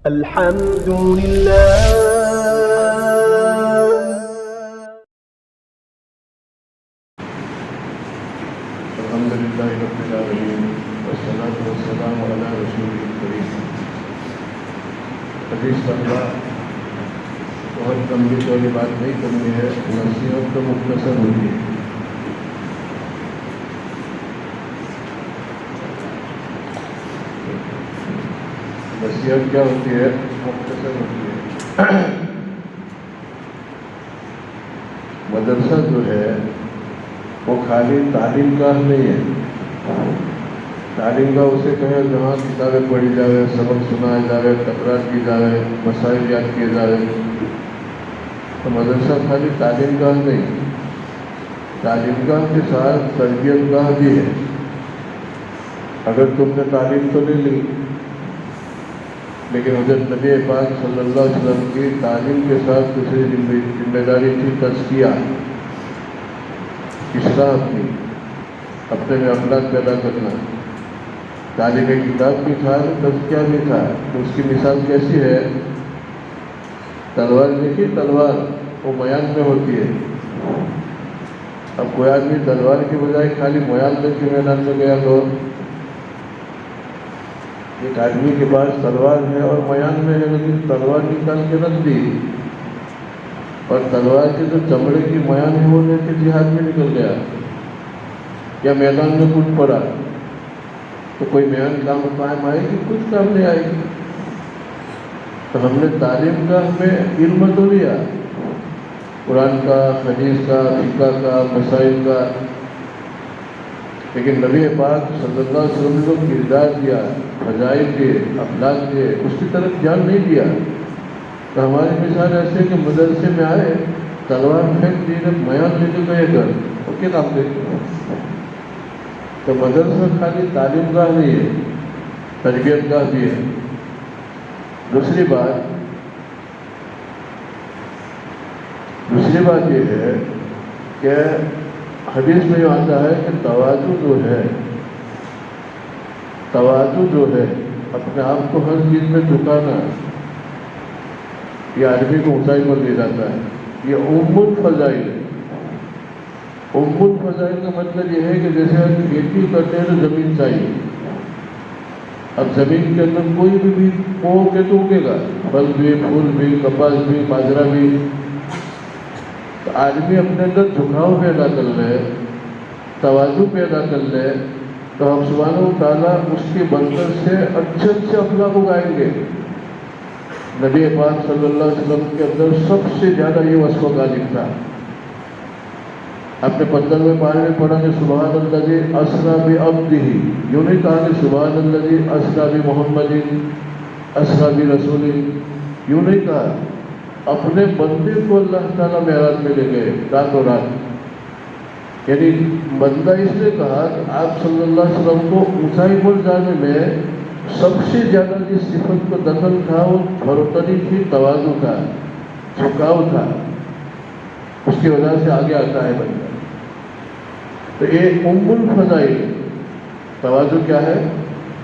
الحمد لله الحمد لله رب العالمين والصلاة والسلام على رسوله الكريم. حدیث طلبہ بہت لمبی چوڑی بات نہیں کرنی ہے، نصیحت تو مختصر ہوتی ہے. نصیحت کیا ہوتی ہے؟ مختصر ہوتی ہے. مدرسہ جو ہے وہ خالی تعلیم گاہ نہیں ہے. تعلیم گاہ اسے کہیں جہاں کتابیں پڑھی جائے، سبق سنایا جائے، تکرار کی جائے، مسائل یاد کیے جائے. تو مدرسہ خالی تعلیم گاہ نہیں، تعلیم گاہ کے ساتھ تربیت گاہ بھی ہے. اگر تم نے تعلیم تو نہیں لی، لیکن حضرت نبی پاک صلی اللہ علیہ وسلم کی تعلیم کے ساتھ دوسری ذمہ داری تھی تزکیہ، اصلاح اپنے میں اخلاق پیدا کرنا. تعلیم کتاب بھی تھا، تزکیہ بھی تھا. تو اس کی مثال کیسی ہے؟ تلوار دیکھی، تلوار وہ میان میں ہوتی ہے. اب کوئی آدمی تلوار کی بجائے خالی میان میں کے میدان میں گیا تو ایک آدمی کے پاس تلوار ہے اور میان میں ہے، لیکن تلوار نکال کے رکھ دی اور تلوار کے جو چمڑے کی میان ہے وہ لے کے جہاد میں نکل گیا یا میدان میں کود پڑا. تو کوئی میان کام قائم آئے گی؟ کچھ کام نہیں آئے گی. تو ہم نے تعلیم کا ہمیں علم تو لیا، قرآن کا، حدیث کا، فقہ کا، مسائل کا، لیکن نبی پاک صلی اللہ علیہ وسلم کو کردار دیا، فضائل دیے، اخلاق دیے، اس کی طرف دھیان نہیں دیا. تو ہماری مثال ایسے کہ مدرسے میں آئے، تلوار پھینک دی، میان لے کے گئے گھر، وہ کیا کام دے. تو مدرسہ خالی تعلیم گاہ نہیں ہے، تربیت گاہ بھی ہے. دوسری بات یہ ہے کہ حدیث میں یہ آتا ہے کہ تواضع جو ہے اپنے آپ کو ہر چیز میں جھکانا، یہ آدمی کو اونچائی پر لے جاتا ہے. یہ الفضائل ہے. الفضائل کا مطلب یہ ہے کہ جیسے ہم کھیتی کرتے ہیں تو زمین چاہیے. اب زمین کے اندر کوئی بھی بو کے تو اگے گا، پھل بھی، پھول بھی، کپاس بھی، باجرہ بھی. تو آدمی اپنے اندر جھکاؤ پیدا کر لے، تواضع پیدا کر لے، تو ہم سبحانہ و تعالیٰ اس کی برکت سے اچھے اخلاق اگائیں گے. نبی پاک صلی اللہ علیہ وسلم کے اندر سب سے زیادہ یہ وصف غالب تھا. آپ نے 15ویں پارے میں پڑھا کہ سبحان الذی اسریٰ بعبدہ، یوں نہیں کہا کہ سبحان الذی اسریٰ بمحمد اسریٰ برسول، یوں نہیں کہا. اپنے بندے کو اللہ تعالیٰ معراج میں لے گئے راتوں رات. یعنی بندہ اس نے کہا کہ آپ صلی اللہ علیہ وسلم کو اونچائی پر جانے میں سب سے زیادہ جس صفت کو دخل تھا وہ برتری تھی، تواضع تھا، جھکاؤ تھا. اس کی وجہ سے آگے آتا ہے بندہ. تو یہ الفضائل، تواضع کیا ہے؟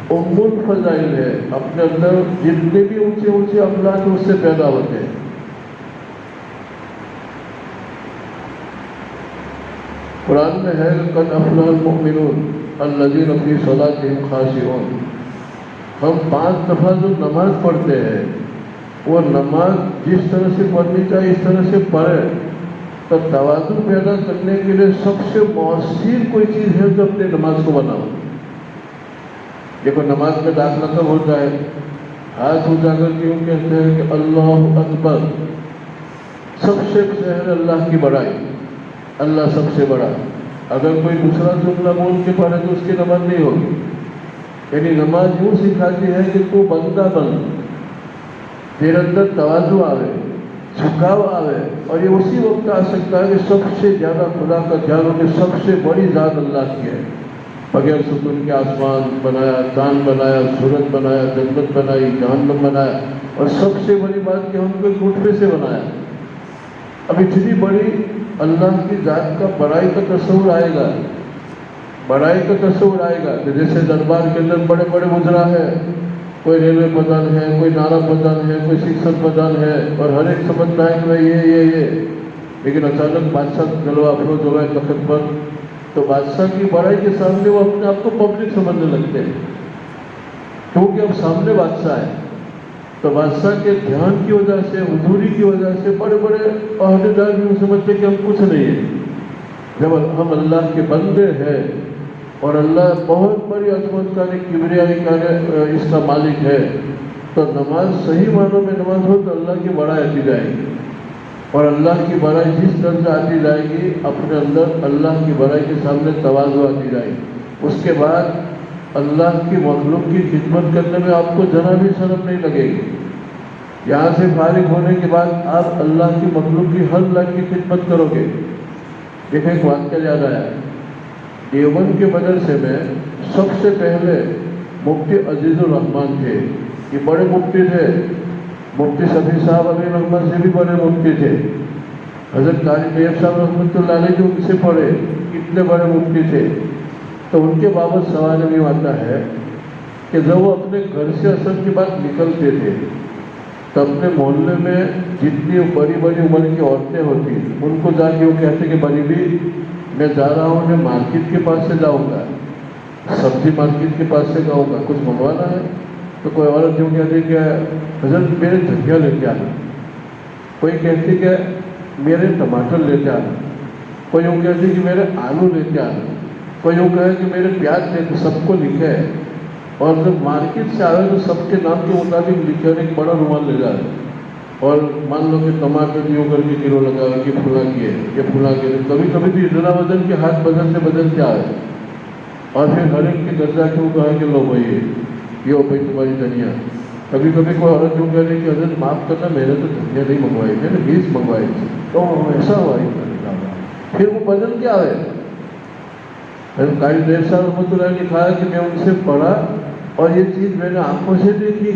الفضائل ہے. اپنے اندر جتنے بھی اونچے اخلاق اس سے پیدا ہوتے ہیں. قرآن میں ہے قد افلح المؤمنون الذین فی صلاتہم خاشعون. ہم 5 دفعہ جو نماز پڑھتے ہیں وہ نماز جس طرح سے پڑھنی چاہیے اس طرح سے پڑھے. تو تواضع پیدا کرنے کے لیے سب سے مؤثر کوئی چیز ہے جو اپنے نماز کو بناؤ. دیکھو نماز میں داخلہ کب ہوتا ہے؟ ہاتھ اٹھا کر کیوں کہتے ہیں کہ اللہ اکبر، سب سے پہلے اللہ کی بڑائی، اللہ سب سے بڑا. اگر کوئی دوسرا جملہ بول کے پڑھے تو اس کی نماز نہیں ہوگی. یعنی نماز یوں سکھاتی ہے کہ تو بندہ بن، تیرے اندر تواضع آوے، جھکاؤ آوے. اور یہ اسی وقت آ سکتا ہے کہ سب سے زیادہ خدا کا جانو کہ سب سے بڑی ذات اللہ کی ہے. بغیر ستون کے آسمان بنایا، چاند بنایا، سورج بنایا، جنت بنائی، جہنم بنایا، اور سب سے بڑی بات کہ ہم کو ایک نطفے سے بنایا. اب اتنی بڑی اللہ کی ذات کا بڑائی کا تصور آئے گا، کہ جیسے دربار کے اندر بڑے بڑے وزراء ہیں، کوئی ریلوے پردھان ہے، کوئی نارا پردھان ہے، کوئی شکشک پردھان ہے، اور ہر ایک سمجھتا ہے کہ میں یہ لیکن اچانک بادشاہ چلو افروز ہو گئے تخت پر، تو بادشاہ کی بڑائی کے سامنے وہ اپنے آپ کو پبلک سمجھنے لگتے ہیں، کیونکہ اب سامنے بادشاہ ہے۔ تو بادشاہ کے دھیان کی وجہ سے، حضوری کی وجہ سے بڑے بڑے عہدے دار بھی سمجھتے کہ ہم کچھ نہیں ہیں۔ جب ہم اللہ کے بندے ہیں اور اللہ بہت بڑی عظمت کا، کبریائی کا اس کا مالک ہے، تو نماز صحیح معنوں میں نماز ہو تو اللہ کی بڑائی آتی جائے گی، اور اللہ کی بڑائی جس طرح سے آتی جائے گی اپنے اندر اللہ کی بڑائی کے سامنے تواضع آتی جائے گی۔ اس کے بعد اللہ کی مخلوق کی خدمت کرنے میں آپ کو ذرا بھی شرم نہیں لگے گی۔ یہاں سے فارغ ہونے کے بعد آپ اللہ کی مخلوق کی ہر لاکھ کی خدمت کرو گے۔ دیکھیں ایک واقعہ یاد آیا، دیوبند کے مدرسے میں سب سے پہلے مفتی عزیز الرحمان تھے، یہ بڑے مفتی تھے، مفتی شفیع صاحب علی رحمت سے بھی بڑے مفتی تھے، حضرت قاری طیب صاحب رحمۃ اللہ علیہ جو ان سے پڑھے کتنے بڑے مفتی تھے۔ تو ان کے بابت سوال یہ آتا ہے کہ جب وہ اپنے گھر سے اصل کی بات نکلتے تھے تو اپنے محلے میں جتنی بڑی بڑی عمر کی عورتیں ہوتی ان کو جا کے وہ کہتے کہ بڑی بھی میں جا رہا ہوں، میں مارکیٹ کے پاس سے جاؤں گا، سبزی مارکیٹ کے پاس سے جاؤں گا، کچھ منگوانا ہے۔ تو کوئی عورت جو کہتی کہ حضرت میرے دھنیا لے کے آنا، کوئی کہتی کہ میرے ٹماٹر لے کے آنا، کوئی یوں کہتی کہ میرے آلو لے کے آنا، کوئی یوں کہے کہ میرے پیاز لے کے، سب کو لکھے ہے، اور جب مارکیٹ سے آئے تو سب کے نام کے مطابق لکھے اور ایک بڑا رومال لے جا رہے، اور مان لو کہ ٹماٹر یوں کر کے کلو لگا کہ پھلا کیے، یہ پھلا کے کبھی کبھی بھی اتنا وزن کے ہاتھ بدل کے آئے، اور پھر ہر ایک کے گھر جا کے وہ کہا کہ لو بھائی یہ ہو بھائی تمہاری دھنیا۔ کبھی کبھی کوئی عورت جو کہہ رہی کہ حضرت معاف کرنا، میں نے تو دھنیا نہیں منگوائی، میں نے بیج منگوائی تھی، تو ایسا ہوا پھر وہ بدل کے آئے۔ قاری طیب صاحب رحمۃ اللہ نے کہا کہ میں ان سے پڑھا اور یہ چیز میں نے آنکھوں سے دیکھی،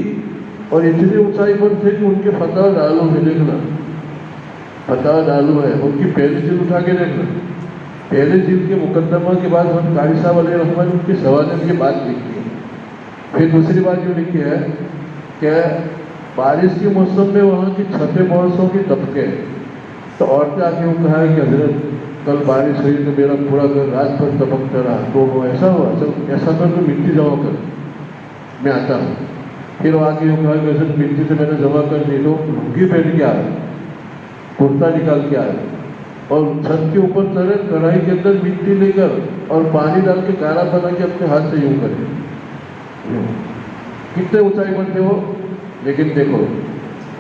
اور اتنی اونچائی پر تھے کہ ان کے فتح ڈالو ہے، دیکھنا فتح ڈالو ہے، ان کی پہلی جلد اٹھا کے دیکھنا، پہلے جلد کے مقدمہ کے بعد ہم قاری صاحب علیہ رحمٰن ان کی سوانح کی بات لکھی ہے۔ پھر دوسری بات جو لکھی ہے کہ بارش کے موسم میں وہاں کی چھتیں بہت سو کی دبکے، تو عورتیں آ کے وہ کہا ہے کہ حضرت کل بارش ہوئی تو میرا پورا گھر رات بھر دبکتا رہا، تو وہ ایسا ہوا، چل ایسا کر تو مٹی جمع کر، میں آتا ہوں۔ پھر وہ آ کے وہ کہا کہ حضرت مٹی سے میں نے جمع کر دی، تو لنگی پہن کے آئے، کرتا نکال کے آئے، اور چھت کے اوپر چڑھے، کڑھائی کے اندر مٹی لے کر اور پانی ڈال کے گارا بنا کے اپنے ہاتھ سے یوں کرے، کتنے اونچائی پر تھے وہ۔ لیکن دیکھو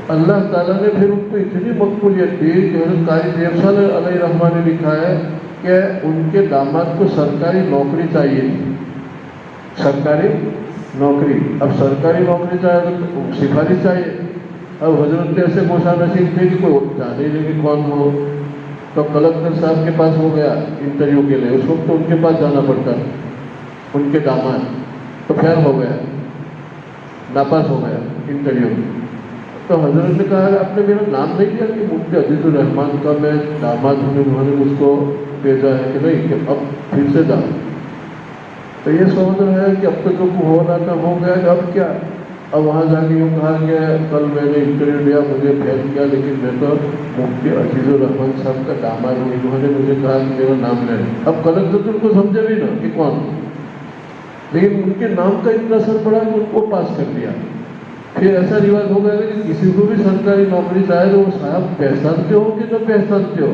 اللہ تعالیٰ نے پھر ان کو اتنی مقبولیت دی کہ حضرت قاری طیب صاحب علیہ رحمٰن نے لکھا ہے کہ ان کے داماد کو سرکاری نوکری چاہیے تھی، سرکاری نوکری۔ اب سرکاری نوکری چاہیے تو سفارش چاہیے، اب حضرت ایسے خوشا نصیب تھے کہ کوئی جانے ہی نہیں کہ کون ہو، تو کلکٹر صاحب کے پاس ہو گیا انٹرویو کے لیے، اس وقت تو ان کے پاس جانا پڑتا ان کے داماد، تو فیل ہو گیا، ناپاس ہو گیا انٹرویو۔ تو حضرت نے کہا کہ آپ نے میرا نام نہیں دیا کہ مفتی عزیز الرحمان کا میں داماد ہوں، انہوں نے مجھ کو بھیجا ہے کہ نہیں، کہ اب پھر سے جاؤ۔ تو یہ سمجھ رہا ہے کہ اب تو جو ہونا تھا ہو گیا، کہ اب کیا، اب وہاں جا کے یوں کہا کہ کل میں نے انٹرویو لیا، مجھے فیل کیا، لیکن میں تو مفتی عزیز الرحمان صاحب کا داماد ہوں، انہوں نے مجھے کہا کہ میرا نام لے۔ اب کلکٹر تو ان کو سمجھے بھی نا کہ کون، لیکن ان کے نام کا اتنا اثر پڑا کہ ان کو پاس کر دیا۔ پھر ایسا رواج ہو گیا کہ کسی کو بھی سرکاری نوکری چاہے تو وہ صاحب پہچانتے ہو کہ نہ پہچانتے ہو،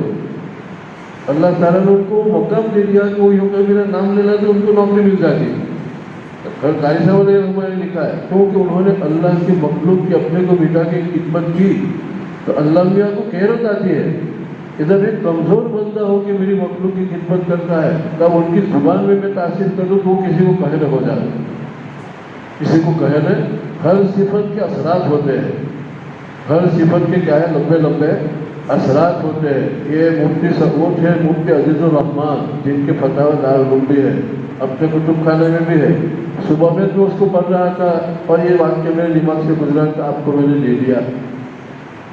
اللہ تعالیٰ نے ان کو مقام دے دیا کہ وہ یوں کہ میرا نام لینا تو ان کو نوکری مل جاتی۔ قاری صاحب علیہ رحمٰن نے لکھا ہے کیونکہ انہوں نے اللہ کی مخلوق کے اپنے کو مٹا کے خدمت کی، تو اللہ میاں کو حیرت آتی ہے، ادھر ایک کمزور بندہ ہو کہ میری مخلوق کی خدمت کرتا ہے، تب ان کی زبان میں تاثیر کر دوں تو وہ کسی کو کہے نہ ہو جائے، کسی کو کہے نہ۔ ہر صفت کے اثرات ہوتے ہیں، ہر صفت کے کیا ہے لمبے لمبے اثرات ہوتے ہیں۔ یہ مفتی سعود ہے، مفتی عزیز الرحمان، جن کے فتاوی دارالعلوم بھی ہے، اپنے کتب خانے میں بھی ہے۔ صبح میں تو اس کو پڑھ رہا تھا اور یہ واقعہ میرے دماغ سے گزرا تھا، آپ کو میں نے دے دیا۔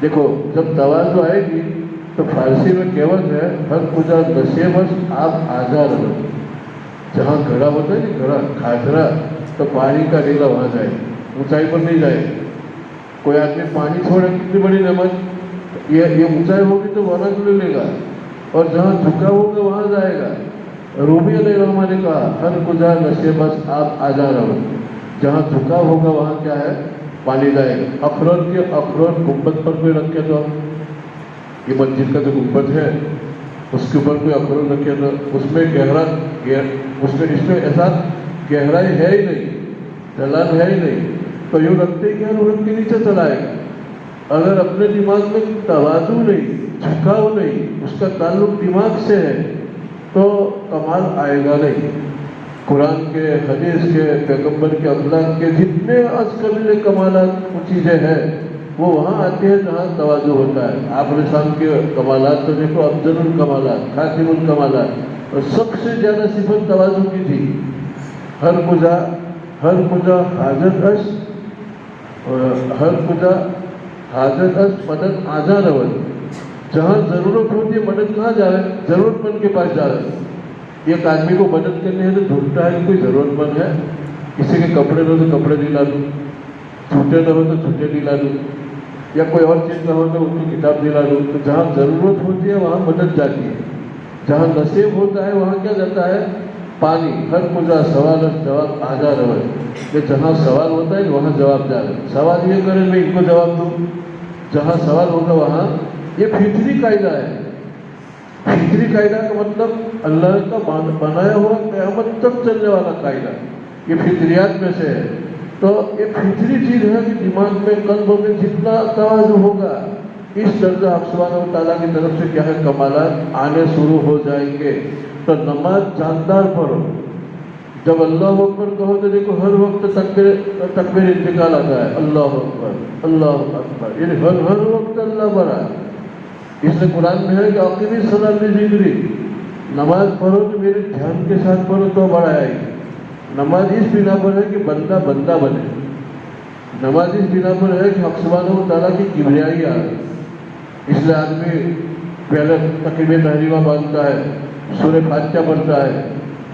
دیکھو جب تواضع آئے گی تو فارسی میں کہوت ہے، ہر کجا نشیبس آپ آزار رہو، جہاں گھڑا ہوتا ہے نا، گھڑا کھاجرا، تو پانی کا ریلا وہاں جائے، اونچائی پر نہیں جائے. کوئی آدمی پانی چھوڑے کتنی بڑی نعمت, یہ اونچائی ہوگی تو وہاں کو لے گا, اور جہاں جھکا ہوگا وہاں جائے گا. رومی علیہ الرحمٰن نے کہا ہر کجا نشے بس آپ آ جا رہا ہو, جہاں جھکا ہوگا وہاں کیا ہے پانی جائے گا. افراد گنبد پر کوئی رکھے تو, یہ مسجد کا جو گنبد ہے اس کے اوپر کوئی افراد رکھے تو اس میں اس میں ایسا گہرائی ہے ہی نہیں, ڈھلان ہے ہی نہیں, تو یوں رکھتے کہ روح کے نیچے چلائے گا. اگر اپنے دماغ میں تواضع نہیں, جھکاؤ نہیں, اس کا تعلق دماغ سے ہے تو کمال آئے گا نہیں. قرآن کے, حدیث کے, پیغمبر کے اخلاق کے جتنے ازقبیل کمالات چیزیں ہیں وہ وہاں آتے ہیں جہاں تواضع ہوتا ہے. آپ علیہ السلام کے کمالات تو دیکھو, افضل الکمالات, خاتم الکمالات, اور سب سے زیادہ صفت تواضع کی تھی. ہر کجا حاجت اس, ہر کجا حاجت اس مدد آزا رول. جہاں ضرورت ہوتی ہے مدد کہاں جا رہے, ضرورت مند کے پاس جا رہے. ایک آدمی کو مدد کرنی ہے تو ڈھونڈتا ہے کہ کوئی ضرورت مند ہے, کسی کے کپڑے نہ ہو تو کپڑے دلا دوں, جوتے نہ ہو تو جوتے دلا دوں, یا کوئی اور چیز نہ ہو تو ان کی کتاب دلا دوں. تو جہاں ضرورت ہوتی ہے وہاں مدد جاتی ہے, جہاں نصیب ہوتا ہے وہاں کیا جاتا ہے پانی. ہر کجا سوال جواب آجا رہے, کہ جہاں سوال ہوتا ہے وہاں جواب جا رہے. سوال یہ کرے میں ان کو جواب دوں, جہاں سوال ہوگا وہاں. یہ فطری قاعدہ ہے. فطری قاعدہ کا مطلب اللہ کا بنایا ہوا قیامت تک چلنے والا قاعدہ, یہ فطریات میں سے ہے. تو یہ فطری چیز ہے کہ دماغ میں, قلب میں جتنا تواضع ہوگا اس درجہ آپ سبحانہ و تعالیٰ کی طرف سے کیا ہے کمالات آنے شروع ہو جائیں گے. تو نماز جاندار پڑھو. جب اللہ اکبر کہو تو دیکھو ہر وقت تکبیر انتقال آتا ہے, اللہ اکبر اللہ اکبر, یعنی ہر وقت اللہ بڑا. اس لیے قرآن میں ہے کہ عقیمی الصلاۃ لذکری, نماز پڑھو تو میرے دھیان کے ساتھ پڑھو تو بڑا آئے گی. نماز اس بنا پر ہے کہ بندہ بنے. نماز اس بنا پر ہے کہ حق سبحانہ و تعالیٰ کی کبریائی آ رہی. اس لیے آدمی پہلے تقریب تحریمہ باندھتا ہے, سورہ فاتحہ پڑھتا ہے,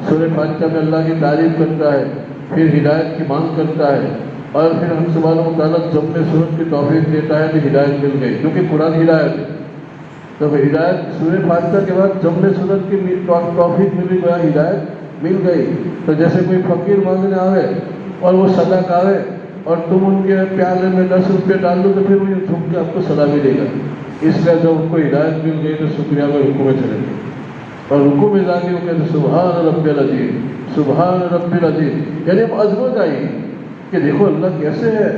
سورہ فاتحہ میں اللہ کی تعریف کرتا ہے, پھر ہدایت کی مانگ کرتا ہے, اور پھر ہم سبحانہ و تعالیٰ جب میں سورت کی توفیق دیتا ہے تو ہدایت مل گئی, کیونکہ قرآن ہدایت ہے. تو ہدایت سورہ فاتحہ کے بعد جب میں سورت کی توفیق ملی گیا, ہدایت مل گئی. تو جیسے کوئی فقیر مانگنے آوے اور وہ صدق آوے اور تم ان کے پیالے میں 10 روپے ڈال دو تو پھر وہ جھک کے آپ کو سلام دے گا. اس لیے جب ان کو ہدایت مل گئی تو شکریہ میں رکوع میں چلے گئے, اور رکوع میں جا کے وہ کہتے سبحان رب العظیم, سبحان رب العظیم, یعنی اب عظمت آئی کہ دیکھو اللہ کیسے ہے.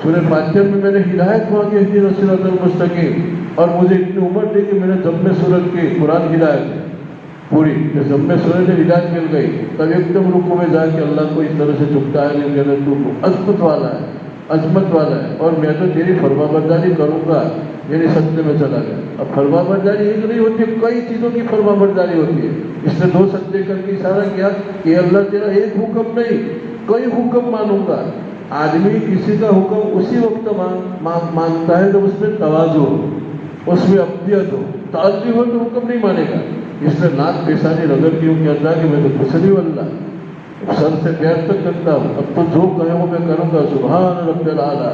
سورہ فاتحہ میں میں نے ہدایت مانگی اہدنا الصراط المستقیم, اور مجھے اتنی عمر دی کہ میں نے جب میں سورت کی قرآن ہدایت ہے پوری, جب میں سورت میں ہدایت مل گئی تب ایک دم رکوع میں جا کے اللہ کو اس طرح سے جھکتا ہے نہیں کہنا تو عظمت والا ہے, عظمت والا ہے, اور میں تو تیری فرما برداری کروں گا, یعنی سجدے میں چلا گیا. اب فرما برداری ایک نہیں ہوتی, کئی چیزوں کی فرما برداری ہوتی ہے. اس نے 2 سجدے کر کے اشارہ کیا کہ اللہ تیرا ایک حکم نہیں کئی حکم مانوں گا. آدمی کسی کا حکم اسی وقت مانتا ہے جب اس میں تواضع ہو, اس میں ابدیت ہو. تعجب ہو تو حکم نہیں مانے گا. اس لیے ناک پیشانی رگڑ کے کہتا ہے کہ میں تو کچھ نہیں اللہ, سر سے پیر تک کرتا ہوں, اب تو جو کہے وہ میں کروں گا. سبحان رب الاعلیٰ,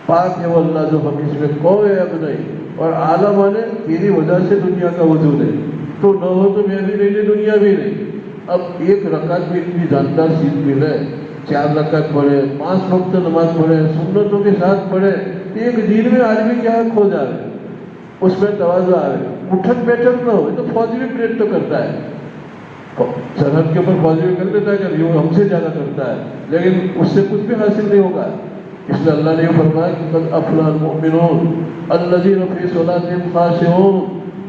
پاک ہے وہ اللہ جو ہم اس میں کوئی عیب نہیں. اور اعلیٰ مانے تیری وجہ سے دنیا کا وجود ہے, تو نہ ہو تو میں بھی نہیں, دنیا بھی نہیں. اب ایک رکعت میں اتنی جاندار چیز ملے, 4 رکعت پڑھے, 5 وقت نماز پڑھے, سنتوں کے ساتھ پڑھے, ایک دن میں آدمی کیا کھو جا رہے, اس میں تواضع آ رہے. اٹھک بیٹھک نہ ہو, تو فوجی بھی پریڈ تو کرتا ہے, سرحد کے اوپر فوجی بھی کر دیتا ہے کہ ہم سے زیادہ کرتا ہے, لیکن اس سے کچھ بھی حاصل نہیں ہوگا. اس لیے اللہ نے یہ فرمایا کہ قد افلح المؤمنون الذین فی صلاتہم خاشعون,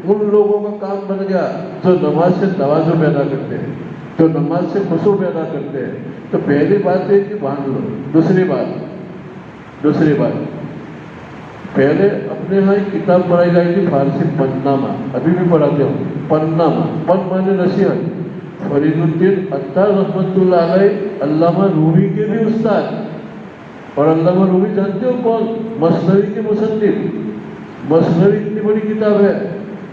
ان لوگوں کا کام بن گیا جو نماز سے تواضع پیدا کرتے ہیں, جو نماز سے خشوع پیدا کرتے ہیں. تو پہلی بات ہے کہ باندھ لو. دوسری بات پہلے اپنے یہاں ایک کتاب پڑھائی جائی تھی فارسی, پنامہ, ابھی بھی پڑھاتے ہوں. پنامہ, پن مانے نصیحت. فرید الدین عطار رحمۃ اللہ علیہ علامہ رومی کے بھی استاد, اور علامہ رومی جانتے ہو کون, مثنوی کے مصنف. مثنوی اتنی بڑی کتاب ہے.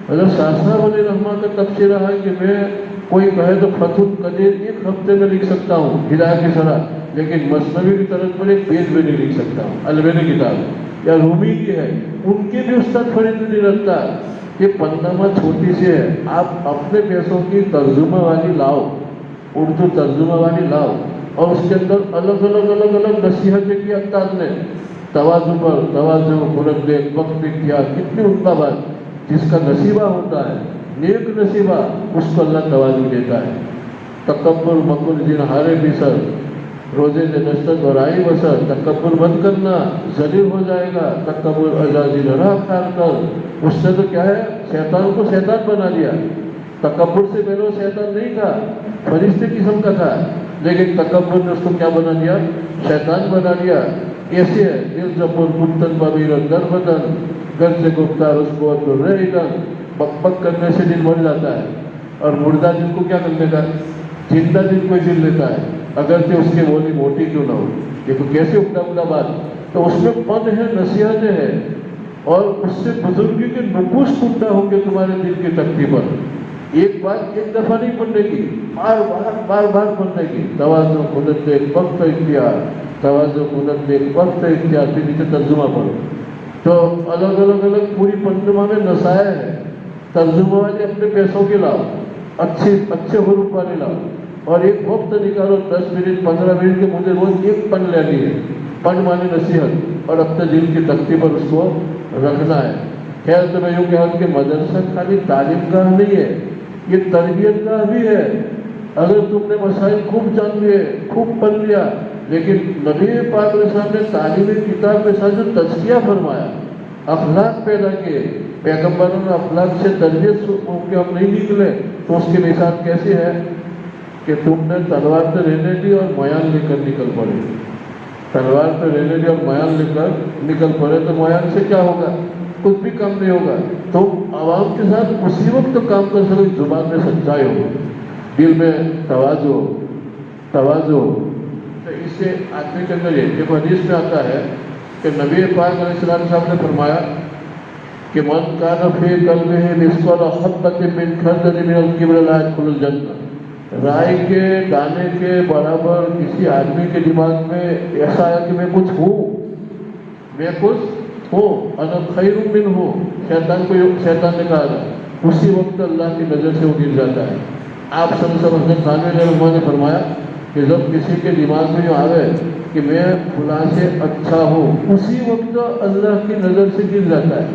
حضرت شاہ صاحب علیہ رحمٰ کا تبصرہ ہے کہ میں کوئی کہے تو فتح القدیر 1 ہفتے میں لکھ سکتا ہوں, ہدایت کی شرح لیکن مثنوی کی طرف پر ایک پیج بھی نہیں لکھ سکتا ہوں، الویری کتاب یا رومی کی ہے، ان کے بھی استاد فرید نہیں رکھتا. یہ پنامہ چھوٹی سی ہے، آپ اپنے پیسوں کی ترجمہ والی لاؤ، اردو ترجمہ والی لاؤ، اور اس کے اندر الگ نصیحتیں کی استاد نے. توازو پر توازو، بلند وقت کیا، کتنی عمدہ بات. جس کا نصیبہ ہوتا ہے، نیک نصیبہ، اس کو اللہ توازو دیتا ہے. تکبر مکر جن ہارے بھی سر، روزے نشت اور آئی بسر. تکبر بند کرنا، ذلیل ہو جائے گا. تکبر اجازی رہا کار کر، اس سے تو کیا ہے، شیطان کو شیطان بنا دیا. تکبر سے پہلے وہ شیطان نہیں تھا، فرشتے قسم کا تھا، لیکن تکبر نے اس کو کیا بنا دیا، شیطان بنا دیا. کیسے ہے، دل زبر گفتن بابیرن در بدن، گھر سے گفتار اس کو تو رہ دن. بک بک کرنے سے دل مر جاتا ہے، اور مردہ دل کو کیا کرنے کا، زندہ دل کو جل لیتا ہے، اگرچہ اس کی بولی موٹی کیوں نہ ہو. دیکھو کیسے عمدہ بات. تو اس میں پد ہے، نصیحتیں ہیں، اور اس سے بزرگی کے نقوش عمدہ ہوں گے تمہارے دل کی تختی پر. ایک بات ایک دفعہ نہیں پڑھنے کی، بار بار پڑھنے کی. توازو خودت ایک وقت اختیار، توازو خودت ایک وقت اختیار. پھر نیچے ترجمہ پڑھو. تو الگ پوری پنجمہ میں نصائح ہے. ترجمہ والے اپنے پیسوں کے لاؤ، اچھے حروف والے لاؤ، اور ایک وقت نکالو 10 منٹ 15 منٹ کے، مجھے روز ایک پن لینی ہے. پن مانے نصیحت، اور اپنے دل کی تختی پر اس کو رکھنا ہے. خیر تو میں یوں کہا کہ مدرسہ خالی تعلیم گاہ نہیں ہے، یہ تربیت گاہ بھی ہے. اگر تم نے مسائل خوب جان لیے، خوب پڑھ لیا، لیکن نبی پاک علیہ السلام نے تعلیمی کتاب کے ساتھ جو تزکیہ فرمایا، اخلاق پیدا کیے، پیغمبروں نے اخلاق سے تربیت کے ہم نہیں نکلے، تو اس کی مثال کیسی ہے کہ تم نے تلوار پہ رہنے دی اور میان لے کر نکل پڑے. تلوار پہ رہنے دی اور میان لے کر نکل پڑے، تو میان سے کیا ہوگا، کچھ بھی کام نہیں ہوگا. تو عوام کے ساتھ اسی وقت کام کر سکو، زبان میں سچائی ہو، دل میں توازو. تو اس سے آدمی کے اندر یہ دیکھو، حدیث میں آتا ہے کہ نبی پاک علیہ السلام صاحب نے فرمایا کہ من کان فی قلبہ مثقال حبۃ من خردل من الکبر لا يدخل الجنہ. رائے کے دانے کے برابر کسی آدمی کے دماغ میں ایسا ہے کہ میں کچھ ہوں، انا خیر منہ، شیطان نے کہا تھا، اسی وقت اللہ کی نظر سے وہ گر جاتا ہے. آپ صلی اللہ علیہ وسلم خانوی علیہ الرحمٰن نے فرمایا کہ جب کسی کے دماغ میں جو آوے کہ میں فلاں سے اچھا ہوں، اسی وقت اللہ کی نظر سے گر جاتا ہے.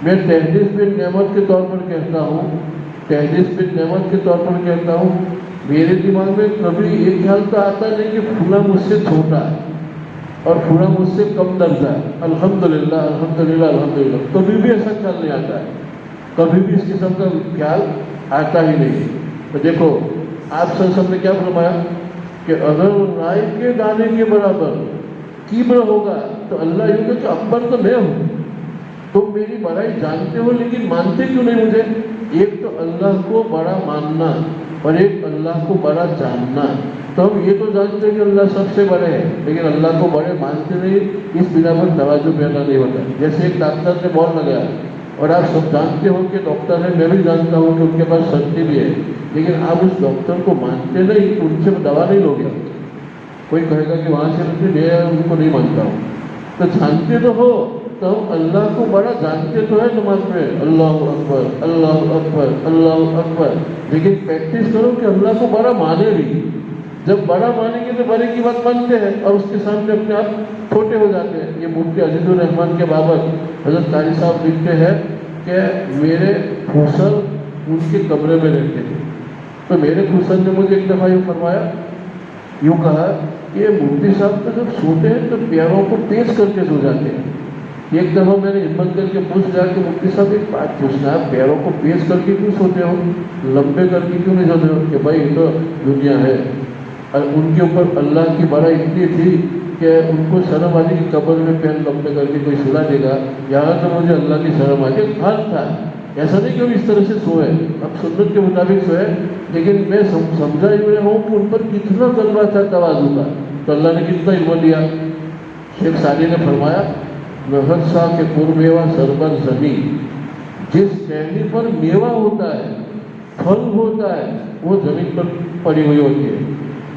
میں تحدیث بن نعمت کے طور پر کہتا ہوں، میرے دماغ میں کبھی ایک خیال تو آتا نہیں کہ فلاں مجھ سے چھوٹا ہے اور فلاں مجھ سے کم درجہ ہے. الحمدللہ. کبھی بھی ایسا خیال نہیں آتا ہے، کبھی بھی اس قسم کا خیال آتا ہی نہیں. تو دیکھو آپ صلی اللہ علیہ وسلم نے کیا فرمایا کہ اگر رائے کے دانے کے برابر کبر ہوگا تو اللہ یوں کہ اکبر تو میں ہوں، تم میری بڑائی جانتے ہو لیکن مانتے کیوں نہیں مجھے. ایک تو اللہ کو بڑا ماننا اور ایک اللہ کو بڑا جاننا. تو ہم یہ تو جانتے ہیں کہ اللہ سب سے بڑے ہیں، لیکن اللہ کو بڑے مانتے نہیں. اس بنا پر توازو پیدا نہیں ہوتا. جیسے ایک ڈاکٹر نے بال لگایا، اور آپ سب جانتے ہو کہ ڈاکٹر ہے، میں بھی جانتا ہوں کہ ان کے پاس شکتی بھی ہے، لیکن آپ اس ڈاکٹر کو مانتے نہیں، ان سے دوا نہیں لو گے. کوئی کہے گا کہ وہاں سے میں ان کو نہیں مانتا ہوں. تو جانتے تو ہو، تو ہم اللہ کو بڑا جانتے تو ہے نماز میں، اللہ اکبر اللہ اکبر اللہ اکبر، لیکن پریکٹس کرو کہ اللہ کو بڑا مانے بھی. جب بڑا مانیں گے تو بڑے کی بات مانتے ہیں، اور اس کے سامنے اپنے آپ چھوٹے ہو جاتے ہیں. یہ مفتی عزیز الرحمان کے بابت حضرت قاری صاحب لکھتے ہیں کہ میرے پھوسل ان کے کمرے میں رہتے تھے. تو میرے پھوسل نے مجھے ایک دفعہ یوں فرمایا، یوں کہا کہ مفتی صاحب تو جب سوتے ہیں تو پیروں کو تیز کر کے سو جاتے ہیں. ایک دفعہ میں نے ہمت کر کے پوچھ لیا کہ مفتی صاحب ایک بات پوچھنا ہے، پیروں کو تیز کر کے کیوں سوتے ہو، لمبے کر کے کیوں نہیں سوتے ہو؟ کہ بھائی یہ تو دنیا ہے، اور ان کے اوپر اللہ کی بڑائی اتنی تھی کہ ان کو شرم آتی کہ قبر میں پیر لمبے کر کے کوئی سلا دے گا. یہاں تو مجھے اللہ کی شرم آتی. حال تھا ایسا نہیں کہ وہ اس طرح سے سوئے، اب سنت کے مطابق سوئے، لیکن میں سمجھا ہی میں ہوں کہ ان پر کتنا غلبہ تھا توازو کا. تو اللہ نے کتنا علم دیا. شیخ سعدی نے فرمایا محمد شاہ کے پر میوہ سربر زمین، جس ٹہنی پر میوہ ہوتا ہے، پھل ہوتا ہے، وہ زمین پر پڑی ہوئی ہوتی ہے.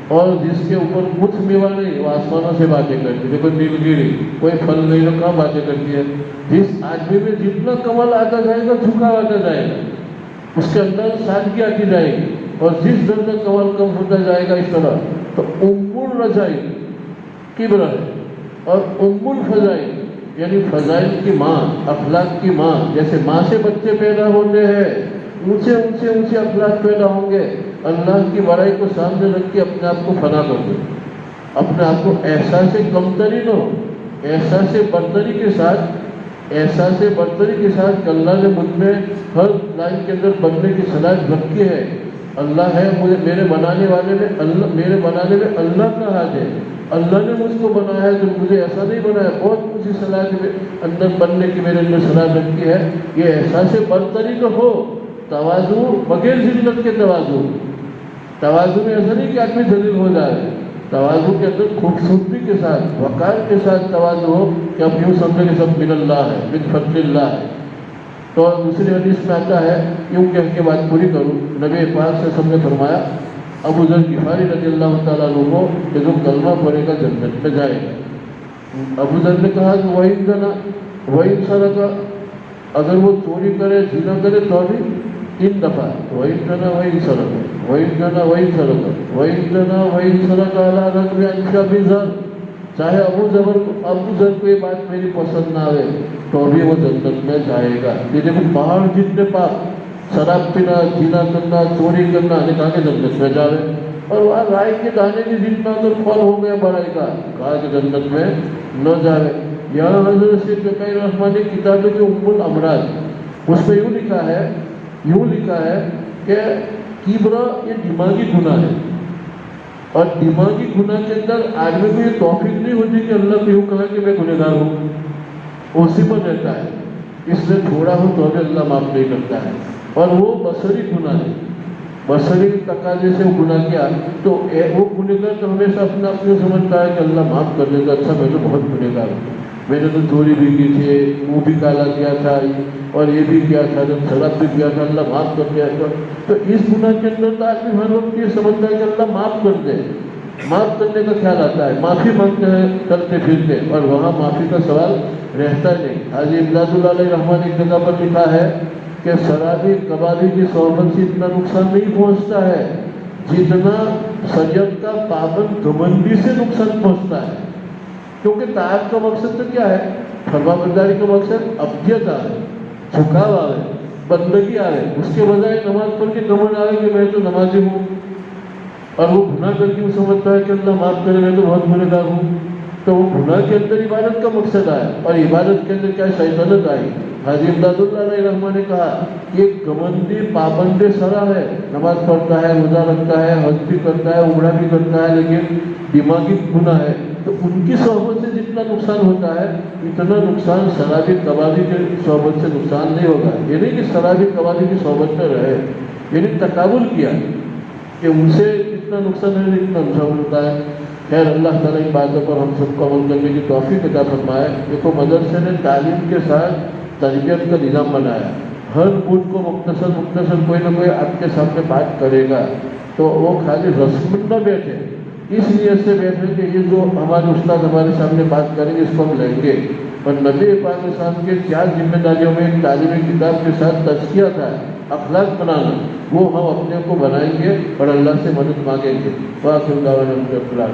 اور جس کے اوپر کچھ میوہ نہیں وہ آسمانوں سے باتیں کرتی ہے. دیکھو نیلگیری کوئی پھل نہیں تو کہاں باتیں کرتی ہے. جس آدمی میں جتنا کمل آتا جائے گا جھکاؤ آتا جائے گا, اس کے اندر سادگی آتی جائے گی. اور جس در میں کمل کم ہوتا جائے گا اس طرح تو الرجائی کبر ہے. اور الفضائل یعنی فضائل کی ماں, اخلاق کی ماں. جیسے ماں سے بچے پیدا ہوتے ہیں, اونچے اونچے اونچے اخلاق پیدا ہوں گے. اللہ کی بڑائی کو سامنے رکھ کے اپنے آپ کو فنا کر دو, اپنے آپ کو احساس کمتری نہ ہو, احساس برتری کے ساتھ, احساس برتری کے ساتھ کہ اللہ نے مجھ میں ہر لائن کے اندر بننے کی صلاحیت رکھی ہے. اللہ ہے مجھے, میرے بنانے والے میں اللہ, میرے بنانے میں اللہ کا ہاتھ ہے. اللہ نے مجھ کو بنایا ہے تو مجھے ایسا نہیں بنایا, بہت کچھ صلاحیت اندر بننے کی میرے اندر صلاح رکھی ہے. یہ احساس برتری تو ہو. تواضع بغیر ذلت کے تواضع, تواضع میں ایسا نہیں کہ آدمی ذلیل ہو جائے. تواضع کے اندر خوبصورتی کے ساتھ, وقار کے ساتھ تواضع ہو کہ اب یوں سمجھے کہ سب من اللہ ہے, من فضل اللہ ہے. تو دوسری حدیث میں آتا ہے, یوں کہہ کے بات پوری کروں, نبی پاک سے سب نے فرمایا ابو ذر غفاری رضی اللہ تعالیٰ عنہ کو کہ جو کلمہ پڑھے گا جنت میں جائے گا. ابو ذر نے کہا کہ وہی جنا وہی سرقہ, اگر وہ چوری کرے زنا کرے تو بھی 3 دفعہ وہی جنا وہی سرقہ, وہی جنا وہی سرقہ, وہی جنا وہی سرقہ اللہ رقم انشا بزر. چاہے ابو ذر کو یہ بات میری پسند نہ آئے تو بھی وہ جنت میں جائے گا. یہ دیکھو پہاڑ جتنے پاک, شراب پینا, زنا کرنا, چوری کرنا, نے کہا کہ جنت میں جاوے. اور وہاں رائے کے دانے بھی جتنا اگر پھل ہو گیا بڑائی کا, کہا کہ جنت میں نہ جاوے. یہاں حضرت شیخ فقیر رحمانی کتاب جو الامراض, اس میں یوں لکھا ہے کہ کبر یہ دماغی گناہ ہے. اور دماغی گناہ کے اندر آدمی کو یہ توفیق نہیں ہوتی کہ اللہ کو یوں کہا کہ میں گنہگار ہوں, اسی پر رہتا ہے. اس نے چھوڑا ہو تو بھی اللہ معاف نہیں کرتا ہے. اور وہ بصری گناہ ہے, بصری تقاضے سے وہ گناہ کیا تو وہ گنہگار تو ہمیشہ اپنا اپنے سمجھتا ہے کہ اللہ معاف کر دے گا. اچھا میں تو بہت گنہگار ہوں, میں نے تو چوری بھی کی تھی, منہ بھی کالا کیا تھا, اور یہ بھی کیا تھا, جب شراب بھی کیا تھا, اللہ معاف کر دیا تھا. تو اس گناہ کے اندر تو آدمی ہر وقت یہ سمجھتا ہے کہ اللہ معاف کر دے, معاف کرنے کا خیال آتا ہے, معافی مانگتے ہیں کرتے پھرتے, اور وہاں معافی کا سوال رہتا نہیں. حاجی امداد اللہ علیہ رحمٰن ایک جگہ پر لکھا ہے کہ شرابی کبابی کی صحبت سے اتنا نقصان نہیں پہنچتا ہے جتنا شریعت کا پابند گھمنڈی سے نقصان پہنچتا ہے. کیونکہ طاعت کا مقصد تو کیا ہے, فرما برداری کا مقصد ابدیت آئے, جھکاؤ آئے, بندگی آئے. اس کے بجائے نماز پڑھ کے گھمنڈ آئے کہ میں تو نمازی ہوں, اور وہ گناہ کر کے وہ سمجھتا ہے کہ اللہ معاف کرے, میں تو بہت گنہگار ہوں. تو وہ گناہ کے اندر عبادت کا مقصد آیا, اور عبادت کے اندر کیا شیطنت آئی. حاجی امداد اللہ علیہ رحمٰن نے کہا کہ گھمنڈی پابند سرا ہے, نماز پڑھتا ہے, روزہ رکھتا ہے, حج بھی کرتا ہے, عمرہ بھی کرتا ہے, لیکن دماغی گناہ ہے. تو ان کی صحبت سے جتنا نقصان ہوتا ہے اتنا نقصان شرابی کبابی کے صحبت سے نقصان نہیں ہوگا. یہ نہیں کہ شرابی کبابی کی صحبت میں رہے, یعنی تقابل کیا کہ ان سے جتنا نقصان ہے اتنا نقصان ہوتا ہے. خیر اللہ تعالیٰ ان باتوں پر ہم سب کو عمل کرنے کی توفیق عطا فرمائے. دیکھو مدرسے نے تعلیم کے ساتھ تربیت کا نظام بنایا. ہر بدھ کو مختصر کوئی نہ کوئی آپ کے سامنے بات کرے گا, تو وہ خالی رسم نہ بیٹھے, اس نیت سے بیٹھے کہ یہ جو ہمارے استاد ہمارے سامنے بات کریں گے اس کو ہم لیں گے. اور نبی پاک صاحب کے 4 ذمہ داریوں میں ایک تعلیمی کتاب کے ساتھ تزکیہ تھا, اخلاق بنانا, وہ ہم اپنے کو بنائیں گے اور اللہ سے مدد مانگیں گے. واخر دعوانا الحمد للہ.